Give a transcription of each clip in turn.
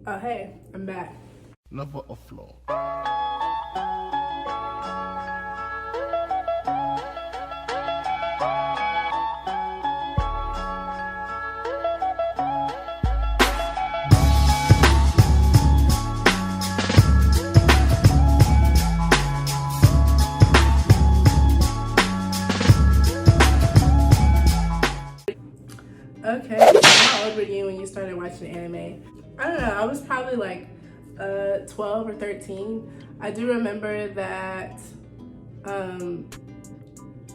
Oh, hey, I'm back. Never a flaw. Okay, so how old were you when you started watching anime? I don't know, I was probably like 12 or 13. I do remember that um,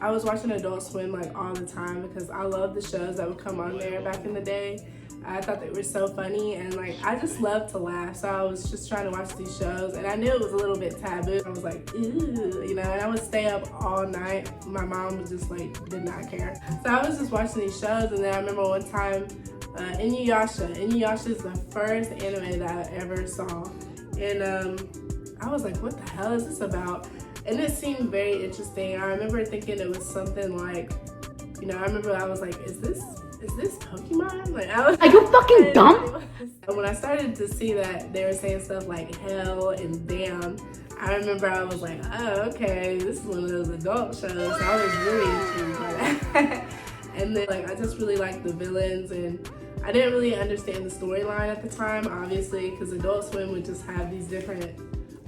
I was watching Adult Swim like all the time because I loved the shows that would come on there back in the day. I thought they were so funny and like I just loved to laugh, so I was just trying to watch these shows and I knew it was a little bit taboo. I was like, ooh, you know, and I would stay up all night. My mom was just like did not care. So I was just watching these shows, and then I remember one time Inuyasha. Inuyasha is the first anime that I ever saw, and I was like, what the hell is this about? And it seemed very interesting. I remember thinking it was something like, you know, I remember I was like, is this Pokemon? Like, I was, are you fucking dumb? When I started to see that they were saying stuff like hell and damn, I remember I was like, oh, okay, this is one of those adult shows. So I was really intrigued by that. And then like I just really liked the villains, and I didn't really understand the storyline at the time, obviously, because Adult Swim would just have these different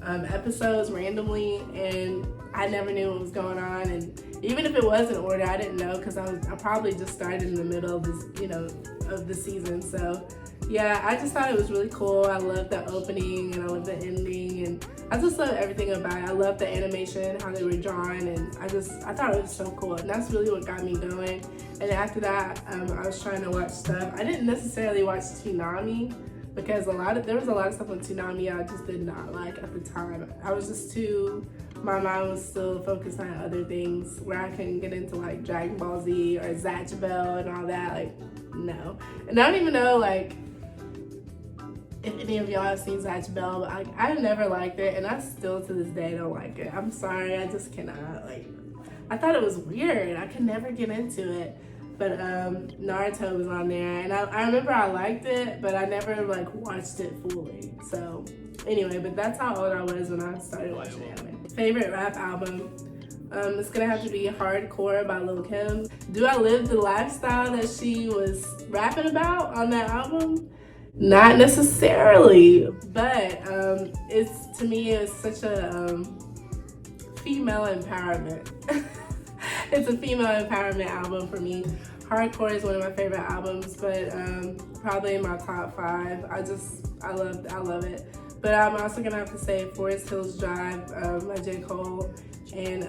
episodes randomly, and I never knew what was going on. And even if it was in order, I didn't know because I probably just started in the middle of this, you know, of the season. So yeah, I just thought it was really cool. I loved the opening and I loved the ending, and I just loved everything about it. I loved the animation, how they were drawn, and I thought it was so cool, and that's really what got me going. And after that, I was trying to watch stuff. I didn't necessarily watch Toonami because there was a lot of stuff on Toonami I just did not like at the time. I was just my mind was still focused on other things where I couldn't get into like Dragon Ball Z or Zatch Bell and all that. Like, no. And I don't even know like if any of y'all have seen Zatch Bell, but I never liked it, and I still to this day don't like it. I'm sorry, I just cannot. Like, I thought it was weird. I could never get into it. But Naruto was on there, and I remember I liked it, but I never like watched it fully. So anyway, but that's how old I was when I started watching anime. Favorite rap album? It's gonna have to be Hardcore by Lil Kim. Do I live the lifestyle that she was rapping about on that album? Not necessarily, but to me it's such a female empowerment. It's a female empowerment album for me. Hardcore is one of my favorite albums, but probably in my top 5. I love it. But I'm also gonna have to say Forest Hills Drive by J. Cole, and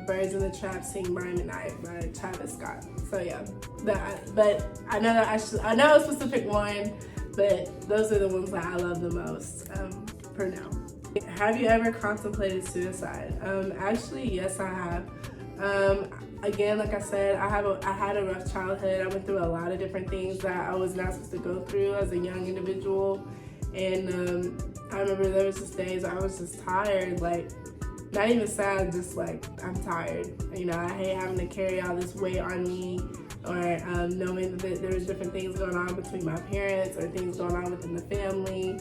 Birds in the Trap Sing by Night by Travis Scott. So yeah, but I know that I know I was supposed to pick one, but those are the ones that I love the most for now. Have you ever contemplated suicide? Actually, yes, I have. Again, like I said, I had a rough childhood. I went through a lot of different things that I was not supposed to go through as a young individual. And I remember there was just days I was just tired, like not even sad, just like I'm tired. You know, I hate having to carry all this weight on me, or knowing that there was different things going on between my parents or things going on within the family.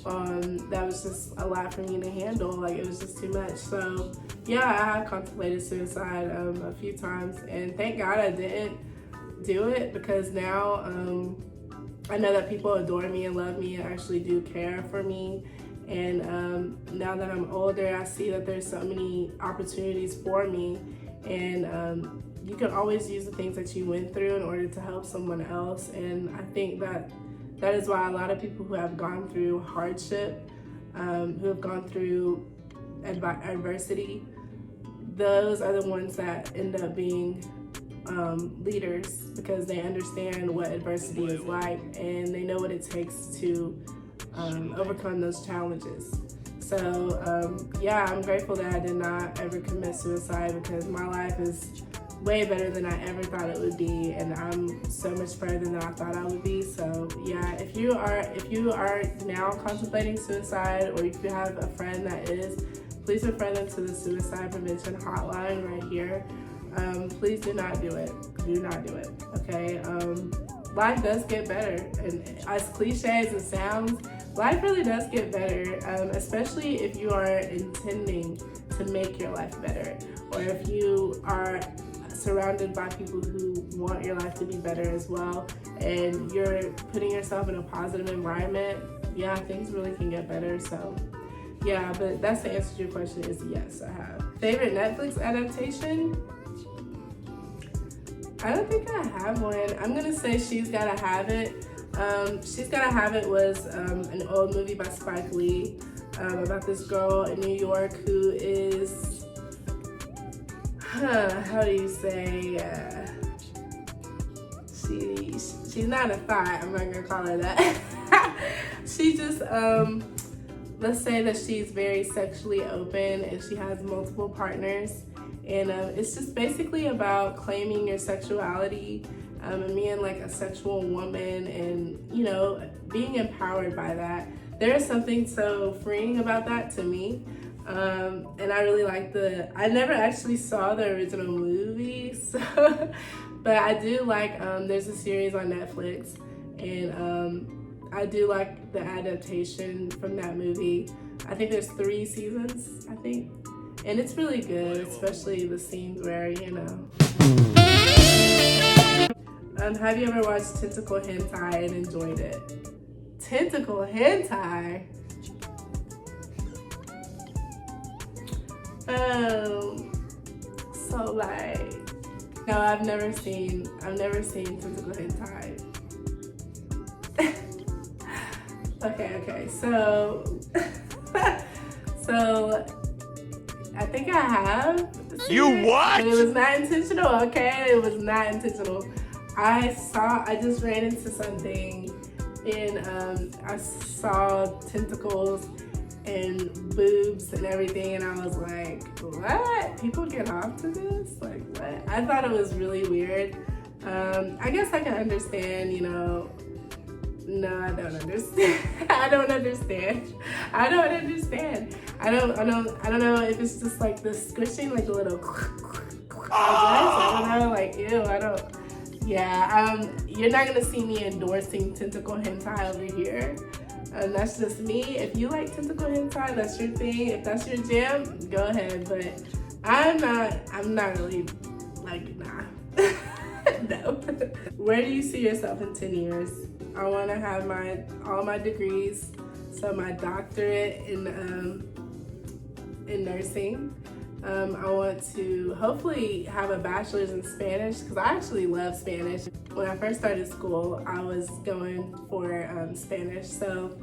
That was just a lot for me to handle. Like, it was just too much. So yeah, I have contemplated suicide a few times, and thank God I didn't do it, because now I know that people adore me and love me and actually do care for me. And now that I'm older, I see that there's so many opportunities for me, and you can always use the things that you went through in order to help someone else. And I think that is why a lot of people who have gone through hardship, who have gone through adversity, those are the ones that end up being leaders, because they understand what adversity is like and they know what it takes to overcome those challenges. So yeah, I'm grateful that I did not ever commit suicide, because my life is way better than I ever thought it would be, and I'm so much further than I thought I would be. So yeah, if you are now contemplating suicide, or if you have a friend that is, please refer them to the suicide prevention hotline right here. Please do not do it. Do not do it. Okay. life does get better. And as cliche as it sounds, life really does get better, especially if you are intending to make your life better, or if you are surrounded by people who want your life to be better as well, and you're putting yourself in a positive environment. Yeah, things really can get better. So yeah, but that's the answer to your question is yes, I have. Favorite Netflix adaptation? I don't think I have one. I'm gonna say She's Gotta Have It. She's Gotta Have It was an old movie by Spike Lee about this girl in New York who is, how do you say, she's not a thought, I'm not gonna call her that. She just, let's say that she's very sexually open and she has multiple partners. And it's just basically about claiming your sexuality and being like a sexual woman and, you know, being empowered by that. There is something so freeing about that to me. And I really like I never actually saw the original movie, so, but I do like, there's a series on Netflix, and I do like the adaptation from that movie. I think there's 3 seasons, I think. And it's really good, especially the scenes where, you know. Have you ever watched tentacle hentai and enjoyed it? Tentacle hentai? So like, no, I've never seen tentacle hentai. Okay, so, I think I have. You what? But it was not intentional, okay? It was not intentional. I just ran into something and I saw tentacles and boobs and everything, and I was like, what? People get off to this? Like, what? I thought it was really weird. I guess I can understand, you know. No, I don't understand. I don't understand. I don't know if it's just like the squishing, like a little I don't know, like, ew, I don't. Yeah, you're not gonna see me endorsing tentacle hentai over here. That's just me. If you like tentacle hentai, that's your thing. If that's your jam, go ahead. But I'm not really, like, nah. No. Where do you see yourself in 10 years? I want to have all my degrees. So my doctorate in nursing. I want to hopefully have a bachelor's in Spanish, because I actually love Spanish. When I first started school, I was going for Spanish. So,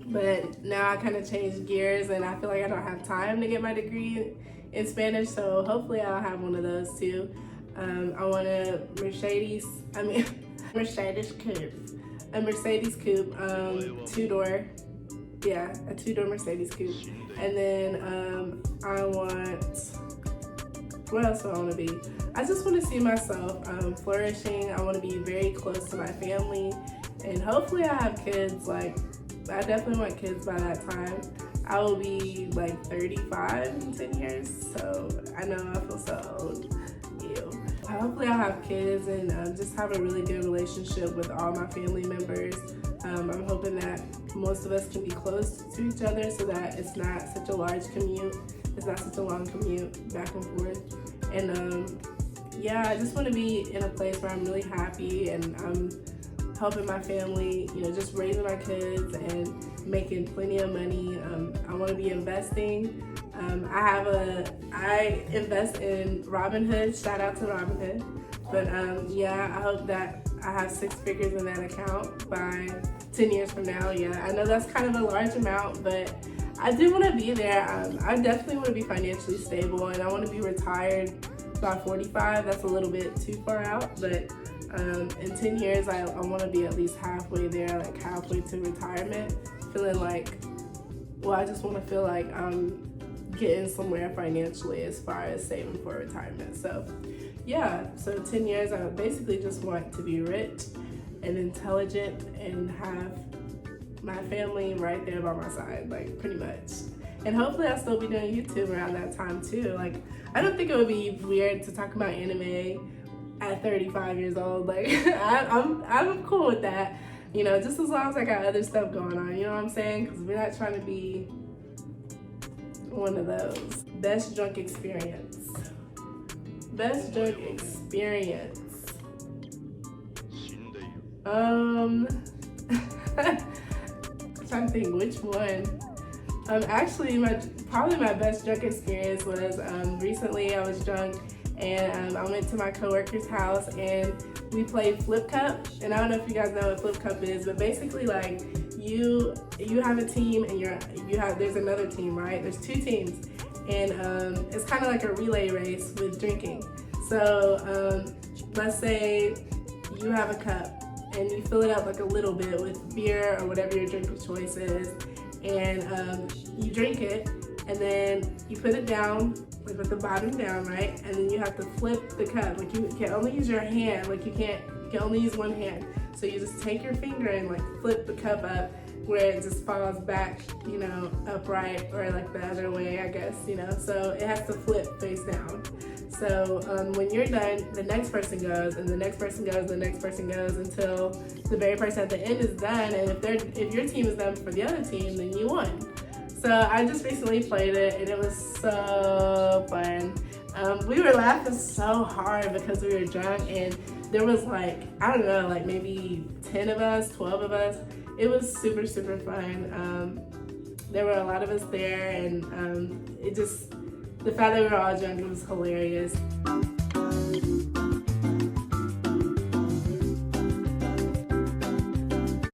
but now I kind of changed gears, and I feel like I don't have time to get my degree in Spanish. So hopefully I'll have one of those too. I want a Mercedes coupe, 2-door, yeah, a 2-door Mercedes coupe. And then I want, what else do I want to be? I just want to see myself flourishing. I want to be very close to my family, and hopefully I have kids. Like, I definitely want kids by that time. I will be like 35 in 10 years, so I know I feel so old. Ew. Hopefully I'll have kids and just have a really good relationship with all my family members. I'm hoping that most of us can be close to each other so that it's not such a large commute. It's not such a long commute back and forth. And yeah, I just want to be in a place where I'm really happy and I'm helping my family, you know, just raising my kids and making plenty of money. I want to be investing. I invest in Robinhood. Shout out to Robinhood. But yeah, I hope that I have 6 figures in that account by 10 years from now. Yeah, I know that's kind of a large amount, but I do want to be there. I definitely want to be financially stable, and I want to be retired by 45. That's a little bit too far out, but in 10 years, I want to be at least halfway there, like halfway to retirement, feeling like, well, I just want to feel like I'm getting somewhere financially as far as saving for retirement. So yeah, so 10 years, I basically just want to be rich and intelligent and have my family right there by my side, like, pretty much. And hopefully I'll still be doing YouTube around that time too. Like, I don't think it would be weird to talk about anime at 35 years old. Like, I'm cool with that. You know, just as long as I got other stuff going on, you know what I'm saying? Because we're not trying to be one of those. Best drunk experience. Best drunk experience. I'm trying to think which one. Actually, probably my best drunk experience was recently I was drunk and I went to my coworker's house and we played Flip Cup. And I don't know if you guys know what Flip Cup is, but basically like you have a team and there's another team, right? There's two teams, and it's kind of like a relay race with drinking. So let's say you have a cup and you fill it up like a little bit with beer or whatever your drink of choice is, and you drink it, and then you put it down, like with the bottom down, right? And then you have to flip the cup. Like you can only use your hand, like you can only use one hand. So you just take your finger and like flip the cup up where it just falls back, you know, upright, or like the other way, I guess, you know. So it has to flip face down. So when you're done, the next person goes, and the next person goes, the next person goes, until the very person at the end is done. And if your team is done for the other team, then you won. So I just recently played it, and it was so fun. We were laughing so hard because we were drunk, and there was like, I don't know, like maybe 10 of us, 12 of us. It was super, super fun. There were a lot of us there, and the fact that we were all drunk, it was hilarious.